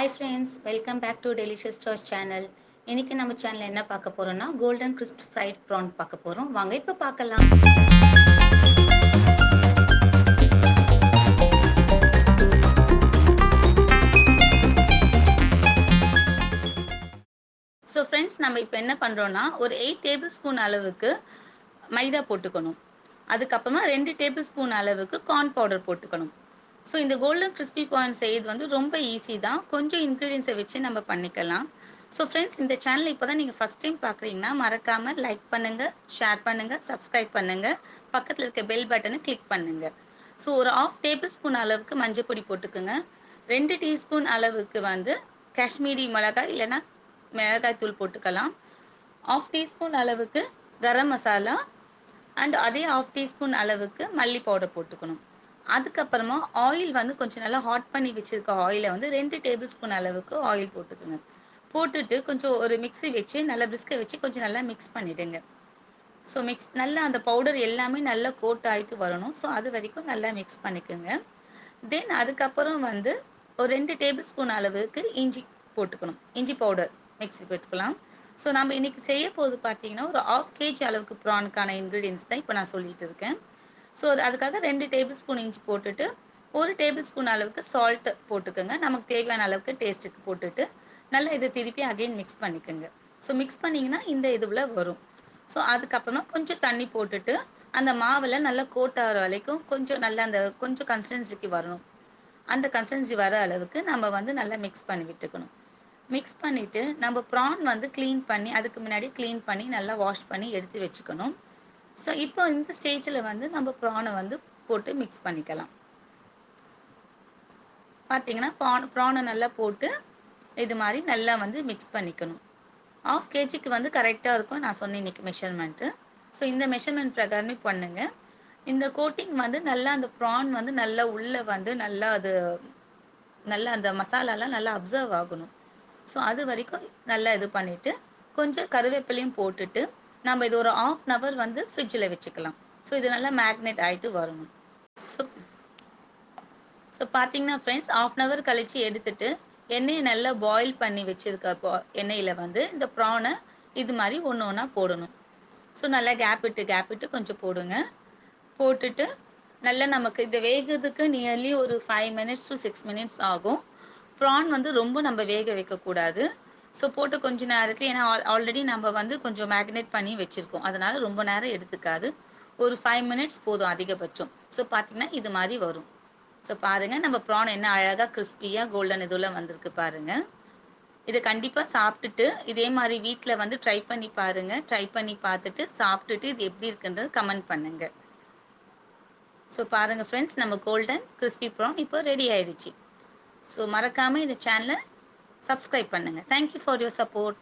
Hi friends, welcome back to Delicious Choice channel. இன்னைக்கு நம்ம சேனல்ல என்ன பார்க்க போறோம்னா golden crisp fried prawn பார்க்க போறோம். வாங்க இப்ப பார்க்கலாம். So friends, நம்ம இப்ப என்ன பண்றோம்னா ஒரு 8 tablespoon அளவுக்கு மைதா போட்டுக்கணும். அதுக்கு அப்புறமா 2 tablespoon அளவுக்கு corn powder போட்டுக்கணும். ஸோ இந்த கோல்டன் கிறிஸ்பி ப்ரான் செய்யுது வந்து ரொம்ப ஈஸி தான். கொஞ்சம் இன்க்ரீடியன்ஸை வச்சு நம்ம பண்ணிக்கலாம். ஸோ ஃப்ரெண்ட்ஸ், இந்த சேனல் இப்போ தான் நீங்கள் ஃபஸ்ட் டைம் பார்க்குறீங்கன்னா மறக்காமல் லைக் பண்ணுங்கள், ஷேர் பண்ணுங்கள், சப்ஸ்கிரைப் பண்ணுங்கள், பக்கத்தில் இருக்க பெல் பட்டனை கிளிக் பண்ணுங்கள். ஸோ ஒரு 1/2 டேபிள் ஸ்பூன் அளவுக்கு மஞ்சள் பொடி போட்டுக்குங்க. 2 டீஸ்பூன் அளவுக்கு வந்து காஷ்மீரி மிளகாய் இல்லைன்னா மிளகாய் தூள் போட்டுக்கலாம். 1/2 டீஸ்பூன் அளவுக்கு கரம் மசாலா அண்ட் அதே 1/2 டீஸ்பூன் அளவுக்கு மல்லி பவுடர் போட்டுக்கணும். அதுக்கப்புறமா ஆயில் வந்து கொஞ்சம் நல்லா ஹாட் பண்ணி வச்சிருக்க ஆயிலை வந்து 2 டேபிள் ஸ்பூன் அளவுக்கு ஆயில் போட்டுக்குங்க. போட்டுட்டு கொஞ்சம் ஒரு மிக்ஸி வச்சு நல்லா பிஸ்கை வச்சு கொஞ்சம் நல்லா மிக்ஸ் பண்ணிடுங்க. ஸோ நல்லா அந்த பவுடர் எல்லாமே நல்லா கோட் ஆகிட்டு வரணும். ஸோ அது வரைக்கும் நல்லா மிக்ஸ் பண்ணிக்கோங்க. தென் அதுக்கப்புறம் வந்து ஒரு 2 டேபிள் ஸ்பூன் அளவுக்கு இஞ்சி போட்டுக்கணும். இஞ்சி பவுடர் மிக்ஸி போட்டுக்கலாம். ஸோ நம்ம இன்னைக்கு செய்ய போகிறது பார்த்தீங்கன்னா ஒரு 1/2 kg அளவுக்கு ப்ரானுக்கான இன்க்ரீடியன்ஸ் தான் இப்போ நான் சொல்லிட்டு இருக்கேன். ஸோ அதுக்காக 2 டேபிள் ஸ்பூன் இஞ்சி போட்டுட்டு 1 டேபிள் ஸ்பூன் அளவுக்கு சால்ட் போட்டுக்கோங்க. நமக்கு தேவையான அளவுக்கு டேஸ்ட்டுக்கு போட்டுட்டு நல்லா இதை திருப்பி அகைன் மிக்ஸ் பண்ணிக்கோங்க. ஸோ மிக்ஸ் பண்ணிங்கன்னா இந்த இதுவில் வரும். ஸோ அதுக்கப்புறமா கொஞ்சம் தண்ணி போட்டுட்டு அந்த மாவில் நல்லா கோட் ஆகிற வரைக்கும் கொஞ்சம் நல்லா அந்த கொஞ்சம் கன்சிஸ்டன்சிக்கு வரணும். அந்த கன்சிஸ்டன்சி வர அளவுக்கு நம்ம வந்து நல்லா மிக்ஸ் பண்ணி விட்டுக்கணும். மிக்ஸ் பண்ணிவிட்டு நம்ம ப்ரான் வந்து க்ளீன் பண்ணி அதுக்கு முன்னாடி க்ளீன் பண்ணி நல்லா வாஷ் பண்ணி எடுத்து வச்சுக்கணும். ஸோ இப்போ இந்த ஸ்டேஜில் வந்து நம்ம ப்ரானை வந்து போட்டு மிக்ஸ் பண்ணிக்கலாம். பார்த்தீங்கன்னா ப்ரானை நல்லா போட்டு இது மாதிரி நல்லா வந்து மிக்ஸ் பண்ணிக்கணும். 1/2 kgக்கு வந்து கரெக்டாக இருக்கும் நான் சொன்னேன் இன்னைக்கு மெஷர்மெண்ட்டு. ஸோ இந்த மெஷர்மெண்ட் பிரகாரமே பண்ணுங்க. இந்த கோட்டிங் வந்து நல்லா அந்த ப்ரான் வந்து நல்லா உள்ளே வந்து நல்லா நல்லா அந்த மசாலாலாம் நல்லா அப்சர்வ் ஆகணும். ஸோ அது வரைக்கும் நல்லா இது பண்ணிவிட்டு கொஞ்சம் கருவேப்பிலையும் போட்டுட்டு நம்ம இது ஒரு 1/2 hour வந்து ஃப்ரிட்ஜில் வச்சுக்கலாம். ஸோ இது நல்லா மேக்னேட் ஆகிட்டு வரணும். ஸோ பார்த்தீங்கன்னா ஃப்ரெண்ட்ஸ், 1/2 hour கழித்து எடுத்துட்டு எண்ணெயை நல்லா பாயில் பண்ணி வச்சுருக்க எண்ணெயில் வந்து இந்த ப்ரானை இது மாதிரி ஒன்று ஒன்றா போடணும். ஸோ நல்லா கேப் விட்டு கொஞ்சம் போடுங்க. போட்டுட்டு நல்லா நமக்கு இது வேகிறதுக்கு நியர்லி ஒரு 5 minutes to 6 minutes ஆகும். ப்ரான் வந்து ரொம்ப நம்ம வேக வைக்கக்கூடாது. ஸோ போட்டு கொஞ்ச நேரத்தில் ஏன்னா ஆல்ரெடி நம்ம வந்து கொஞ்சம் மேக்னேட் பண்ணி வச்சுருக்கோம். அதனால் ரொம்ப நேரம் எடுத்துக்காது. ஒரு 5 minutes போதும் அதிகபட்சம். ஸோ பார்த்தீங்கன்னா இது மாதிரி வரும். ஸோ பாருங்கள், நம்ம ப்ரான் என்ன அழகாக கிறிஸ்பியாக கோல்டன் இதில் வந்திருக்கு பாருங்கள். இதை கண்டிப்பாக சாப்பிட்டுட்டு இதே மாதிரி வீட்டில் வந்து ட்ரை பண்ணி பாருங்கள். ட்ரை பண்ணி பார்த்துட்டு சாப்பிட்டுட்டு இது எப்படி இருக்குன்றது கமெண்ட் பண்ணுங்கள். ஸோ பாருங்கள் ஃப்ரெண்ட்ஸ், நம்ம கோல்டன் கிறிஸ்பி ப்ரான் இப்போ ரெடி ஆயிடுச்சு. ஸோ மறக்காமல் இந்த சேனலை சப்ஸ்கிரைப் பண்ணுங்கள். Thank you for your support.